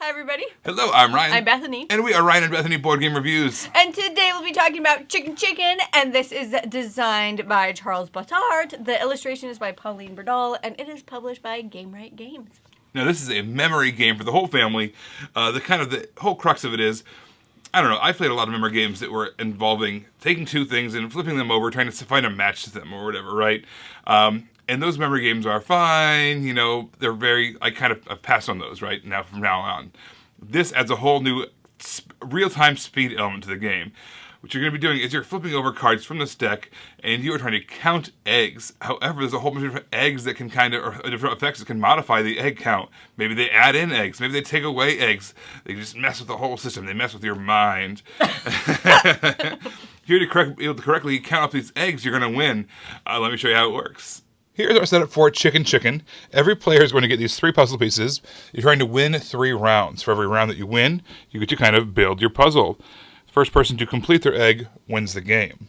Hi, everybody. Hello, I'm Ryan. I'm Bethany. And we are Ryan and Bethany Board Game Reviews. And today we'll be talking about Chicken Chicken, and this is designed by Charles Bottart. The illustration is by Pauline Berdal, and it is published by Gamewright Games. Now, this is a memory game for the whole family. The whole crux of it is, I don't know, I played a lot of memory games that were involving taking two things and flipping them over, trying to find a match to them or whatever, right? And those memory games are fine, you know, I've passed on those, right, now from now on. This adds a whole new real-time speed element to the game. What you're going to be doing is you're flipping over cards from this deck, and you are trying to count eggs. However, there's a whole bunch of different eggs that can or different effects that can modify the egg count. Maybe they add in eggs. Maybe they take away eggs. They just mess with the whole system. They mess with your mind. If you're able to correctly count up these eggs, you're going to win. Let me show you how it works. Here's our setup for Chicken Chicken. Every player is going to get these 3 puzzle pieces. You're trying to win 3 rounds. For every round that you win, you get to kind of build your puzzle. First person to complete their egg wins the game.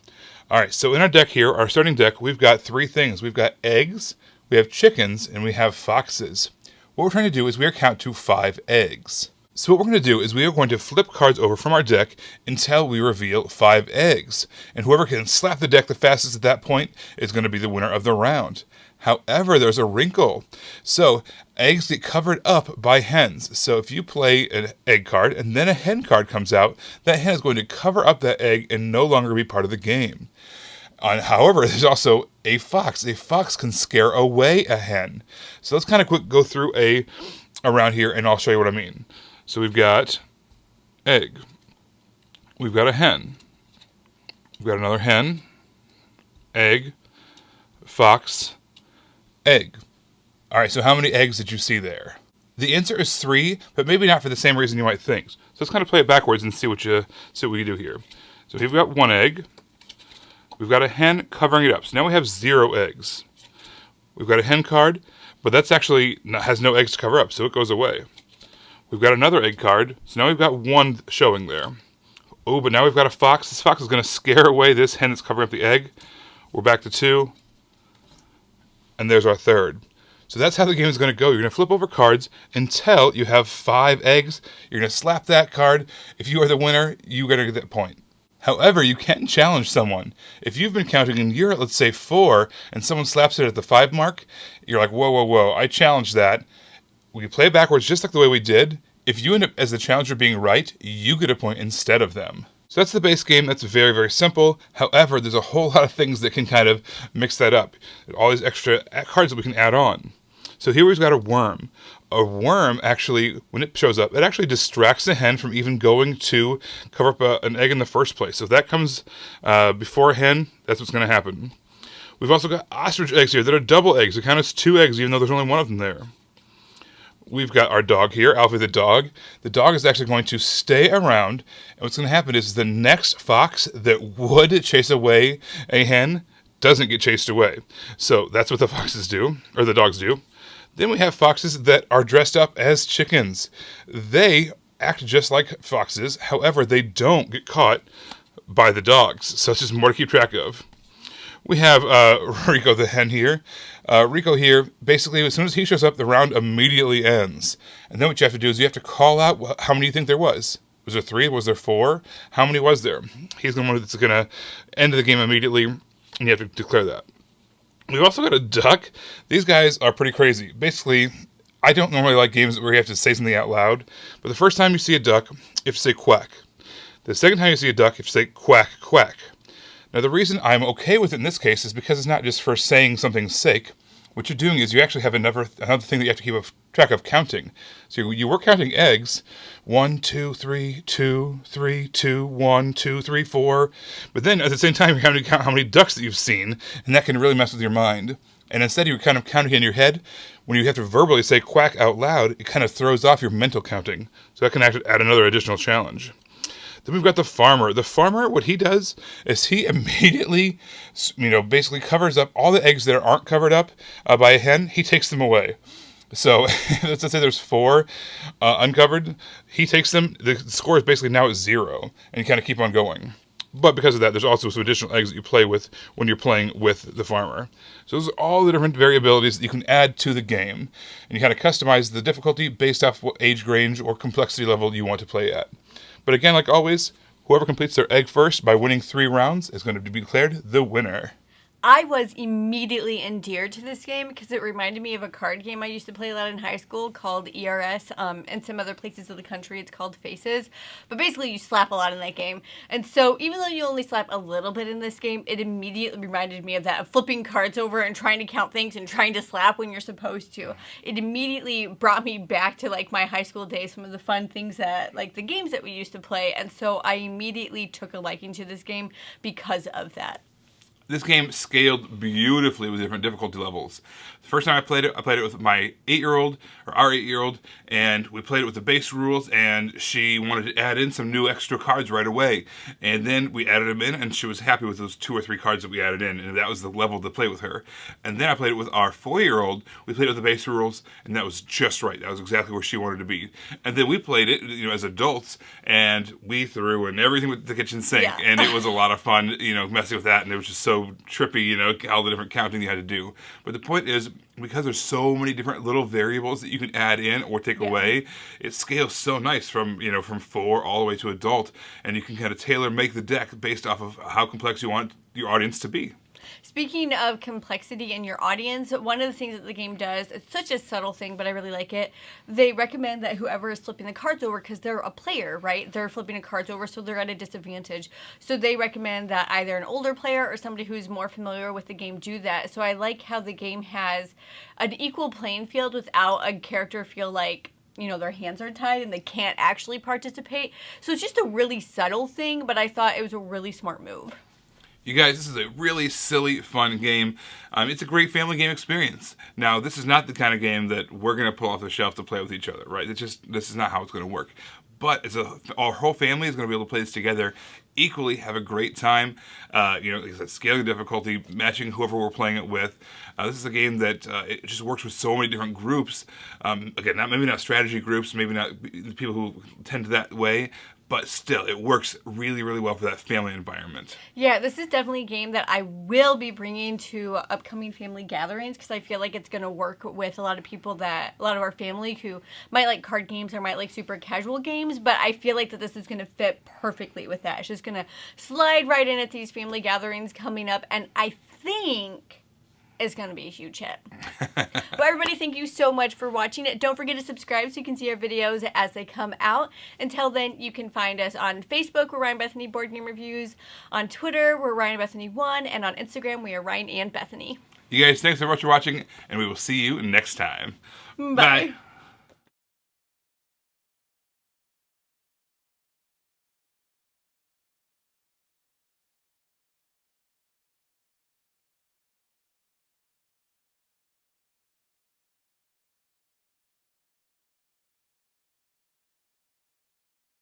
All right, so in our deck here, our starting deck, we've got 3 things. We've got eggs, we have chickens, and we have foxes. What we're trying to do is we are count to 5 eggs. So what we're going to do is we are going to flip cards over from our deck until we reveal 5 eggs. And whoever can slap the deck the fastest at that point is going to be the winner of the round. However, there's a wrinkle. So eggs get covered up by hens. So if you play an egg card and then a hen card comes out, that hen is going to cover up that egg and no longer be part of the game. However, there's also a fox. A fox can scare away a hen. So let's kind of go through around here and I'll show you what I mean. So we've got egg. We've got a hen. We've got another hen. Egg. Fox. Egg. All right, so how many eggs did you see there? The answer is 3, but maybe not for the same reason you might think. So let's kind of play it backwards and see what we do here. So here we've got 1 egg. We've got a hen covering it up. So now we have 0 eggs. We've got a hen card, but that's actually has no eggs to cover up, so it goes away. We've got another egg card, so now we've got 1 showing there. Oh, but now we've got a fox. This fox is going to scare away this hen that's covering up the egg. We're back to 2. And there's our 3rd. So that's how the game is going to go. You're going to flip over cards until you have 5 eggs. You're going to slap that card. If you are the winner, you're going to get that point. However, you can challenge someone. If you've been counting and you're at, let's say, 4, and someone slaps it at the 5 mark, you're like, whoa, whoa, whoa, I challenge that. We play it backwards just like the way we did. If you end up as the challenger being right, you get a point instead of them. So that's the base game. That's very, very simple. However, there's a whole lot of things that can kind of mix that up. All these extra cards that we can add on. So here we've got a worm. A worm, actually, when it shows up, it actually distracts the hen from even going to cover up an egg in the first place. So if that comes before a hen, that's what's going to happen. We've also got ostrich eggs here that are double eggs. It counts as 2 eggs, even though there's only 1 of them there. We've got our dog here, Alfie the dog. The dog is actually going to stay around, and what's going to happen is the next fox that would chase away a hen doesn't get chased away. So that's what the foxes do, or the dogs do. Then we have foxes that are dressed up as chickens. They act just like foxes, however, they don't get caught by the dogs, so it's just more to keep track of. We have Rico the Hen here. Rico here, basically, as soon as he shows up, the round immediately ends. And then what you have to do is you have to call out how many you think there was. Was there 3? Was there 4? How many was there? He's the one that's going to end the game immediately, and you have to declare that. We've also got a duck. These guys are pretty crazy. Basically, I don't normally like games where you have to say something out loud, but the first time you see a duck, you have to say quack. The second time you see a duck, you have to say quack, quack. Now, the reason I'm okay with it in this case is because it's not just for saying something's sake. What you're doing is you actually have another thing that you have to keep track of counting. So you were counting eggs. 1, 2, 3, 2, 3, 2, 1, 2, 3, 4. But then at the same time, you're having to count how many ducks that you've seen, and that can really mess with your mind. And instead, you're kind of counting in your head. When you have to verbally say quack out loud, it kind of throws off your mental counting. So that can actually add another additional challenge. Then we've got the farmer. The farmer, what he does is he immediately, basically covers up all the eggs that aren't covered up by a hen. He takes them away. So let's say there's 4 uncovered. He takes them. The score is basically now at 0, and you kind of keep on going. But because of that, there's also some additional eggs that you play with when you're playing with the farmer. So those are all the different variabilities that you can add to the game. And you kind of customize the difficulty based off what age range or complexity level you want to play at. But again, like always, whoever completes their egg first by winning 3 rounds is going to be declared the winner. I was immediately endeared to this game because it reminded me of a card game I used to play a lot in high school called ERS. In some other places of the country, it's called Faces. But basically, you slap a lot in that game. And so, even though you only slap a little bit in this game, it immediately reminded me of that, of flipping cards over and trying to count things and trying to slap when you're supposed to. It immediately brought me back to, like, my high school days, some of the fun things that, like, the games that we used to play. And so, I immediately took a liking to this game because of that. This game scaled beautifully with different difficulty levels. The first time I played it with my 8-year-old, or our 8-year-old, and we played it with the base rules, and she wanted to add in some new extra cards right away. And then we added them in, and she was happy with those 2 or 3 cards that we added in, and that was the level to play with her. And then I played it with our 4-year-old. We played it with the base rules, and that was just right. That was exactly where she wanted to be. And then we played it, as adults, and we threw in everything with the kitchen sink, and it was a lot of fun, messing with that, and it was just so trippy, all the different counting you had to do. But the point is, because there's so many different little variables that you can add in or take away, it scales so nice from 4 all the way to adult, and you can kind of tailor make the deck based off of how complex you want your audience to be. Speaking of complexity in your audience, one of the things that the game does, it's such a subtle thing, but I really like it. They recommend that whoever is flipping the cards over, because they're a player, right? They're flipping the cards over, so they're at a disadvantage. So they recommend that either an older player or somebody who's more familiar with the game do that. So I like how the game has an equal playing field without a character feel like their hands are tied and they can't actually participate. So it's just a really subtle thing, but I thought it was a really smart move. You guys, this is a really silly, fun game. It's a great family game experience. Now, this is not the kind of game that we're going to pull off the shelf to play with each other, right? This is not how it's going to work. But our whole family is going to be able to play this together, equally have a great time. Like I said, scaling the difficulty, matching whoever we're playing it with. This is a game that it just works with so many different groups. Again, maybe not strategy groups, maybe not people who tend to that way, but still, it works really, really well for that family environment. Yeah, this is definitely a game that I will be bringing to upcoming family gatherings because I feel like it's going to work with a lot of our family who might like card games or might like super casual games, but I feel like that this is going to fit perfectly with that. It's just going to slide right in at these family gatherings coming up, and I think is going to be a huge hit. But everybody, thank you so much for watching it. Don't forget to subscribe so you can see our videos as they come out. Until then, you can find us on Facebook, we're Ryan Bethany Board Game Reviews. On Twitter, we're Ryan Bethany 1. And on Instagram, we are Ryan and Bethany. You guys, thanks so much for watching, and we will see you next time. Bye.